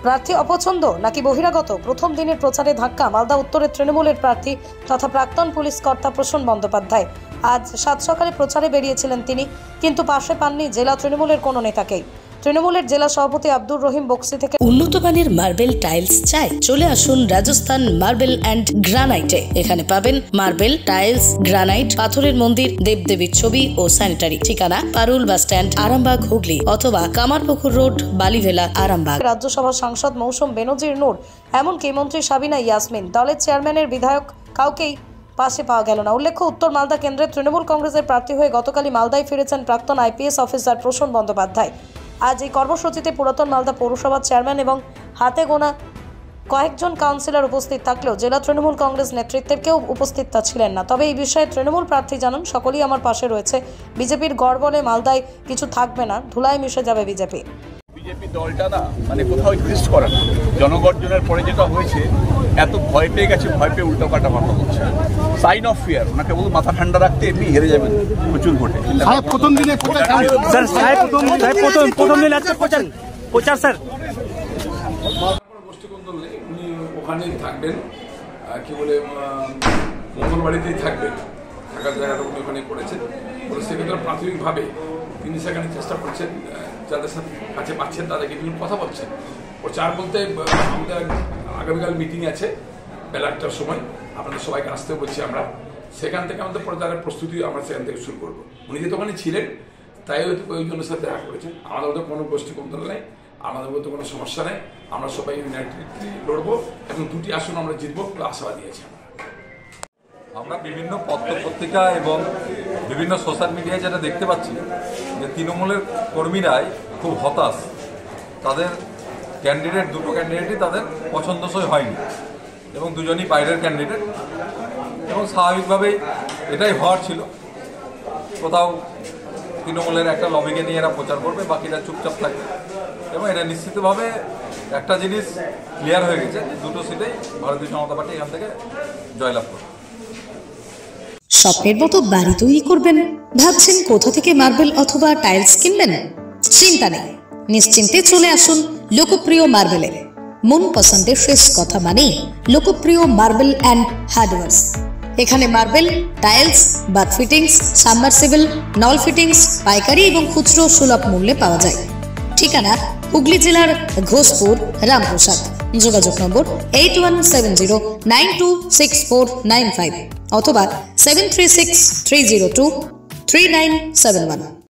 প্রার্থী অপছন্দ নাকি বহিরাগত? প্রথম দিনের প্রচারে ধাক্কা মালদা উত্তরের তৃণমূলের প্রার্থী তথা প্রাক্তন পুলিশ কর্তা প্রসূন বন্দ্যোপাধ্যায়। আজ সাত সকালে প্রচারে বেরিয়েছিলেন তিনি, কিন্তু পাশে পাননি জেলা তৃণমূলের কোনো নেতাকেই। তৃণমূলের জেলা সভাপতি আব্দুর রহিম বক্সি থেকে উন্নত মানের মার্বেল টাইলস চাই? চলে আসুন রাজস্থান মার্বেল অ্যান্ড গ্রানাইটে। এখানে পাবেন মার্বেল, টাইলস, গ্রানাইট, পাথরের মন্দির, দেবদেবীর ছবি ও স্যানিটারি। ঠিকানা পারুল বাস স্ট্যান্ড, আরামবাগ, হুগলি, অথবা কামারপুকুর রোড, বালিভেলা, আরামবাগ। রাজ্যসভার সাংসদ মৌসুম বেনজির নূর, এমনকি মন্ত্রী সাবিনা ইয়াসমিন, দলের চেয়ারম্যানের বিধায়ক কাউকেই পাশে পাওয়া গেল না। উল্লেখ্য, উত্তর মালদা কেন্দ্রের তৃণমূল কংগ্রেসের প্রার্থী হয়ে গতকালই মালদায় ফিরেছেন প্রাক্তন আইপিএস অফিসার প্রসূন বন্দ্যোপাধ্যায়। আজ এই কর্মসূচিতে পুরাতন মালদা পৌরসভার চেয়ারম্যান এবং হাতে গোনা কয়েকজন কাউন্সিলর উপস্থিত থাকলেও জেলা তৃণমূল কংগ্রেস নেতৃত্বের কেউ উপস্থিত ছিলেন না। তবে এই বিষয়ে তৃণমূল প্রার্থী জানান, সকলেই আমার পাশে রয়েছে। বিজেপির গড় বলে মালদায় কিছু থাকবে না, ধুলায় মিশে যাবে বিজেপি। বিজেপি দলটা না কোথাও এক্সিস্ট করে না। জনগর্জনের পরে যেটা হয়েছে, এত ভয় পেয়ে গেছে, ভয় পেয়ে উল্টো পাল্টা কথা বলছে। সাইন অফ ফিয়ার, ওনাকে বলুন মাথা ঠান্ডা রাখতে, এমনি হেরে যাবেন প্রচুর ভোটে। প্রথম দিনে প্রচার স্যার গোষ্ঠীকন্দল নেই, উনি ওখানেই থাকবেন, কি বলে মঙ্গলবাড়িতেই থাকবেন, থাকার জায়গাটা উনি ওখানে করেছেন। সেক্ষেত্রে প্রাথমিকভাবে তিনি সেখানে চেষ্টা করছেন, যাদের সাথে কাছে পাচ্ছেন তাদেরকে তিনি কথা বলছেন। প্রচার বলতে আমাদের আগামীকাল মিটিং আছে বেলা 1টার সময়, আপনাদের সবাইকে আসতে বলছি আমরা। সেখান থেকে আমাদের প্রচারের প্রস্তুতি আমরা সেখান থেকে শুরু করবো। উনি যেহেতু ওখানে ছিলেন, তাই হয়তো কয়েকজনের সাথে দেখা করেছেন। আমাদের মধ্যে কোনো গোষ্ঠীকন্দল নেই, আমাদের মধ্যে কোনো সমস্যা নেই। আমরা সবাই ইউনাইটেডলি লড়বো এবং 2টি আসন আমরা জিতবো আশাবাদী আছি। আমরা বিভিন্ন পত্র পত্রিকা এবং বিভিন্ন সোশ্যাল মিডিয়ায় যেটা দেখতে পাচ্ছি যে তৃণমূলের কর্মীরাই খুব হতাশ। তাদের দুটো ক্যান্ডিডেটই তাদের পছন্দসই হয়নি এবং দুজনই বাইরের ক্যান্ডিডেট, এবং স্বাভাবিকভাবেই এটাই হওয়ার ছিল। কোথাও তৃণমূলের একটা লবিকে নিয়ে এরা প্রচার করবে, বাকিরা চুপচাপ থাকবে, এবং এটা নিশ্চিতভাবে একটা জিনিস ক্লিয়ার হয়ে গেছে, দুটো সিটেই ভারতীয় জনতা পার্টি এখান থেকে জয়লাভ করবে। স্বপ্নের মতো বাড়ি তৈরি করবেন? ভাবছেন কোথা থেকে মার্বেল অথবা টাইলস কিনবেন? চিন্তা নেই, নিশ্চিন্তে চলে আসুন লোকপ্রিয় মার্বেলে। মন পছন্দের শেষ কথা মানেই লোকপ্রিয় মার্বেল অ্যান্ড হার্ডওয়্যার্স। এখানে marble, tiles, bath fittings, submersible, নল ফিটিংস পাইকারি এবং খুচরো সুলভ মূল্যে পাওয়া যায়। ঠিকানা হুগলি জেলার ঘোষপুর, রামপ্রসাদ। যোগাযোগ নম্বর 8170926495 অথবা 7363023971।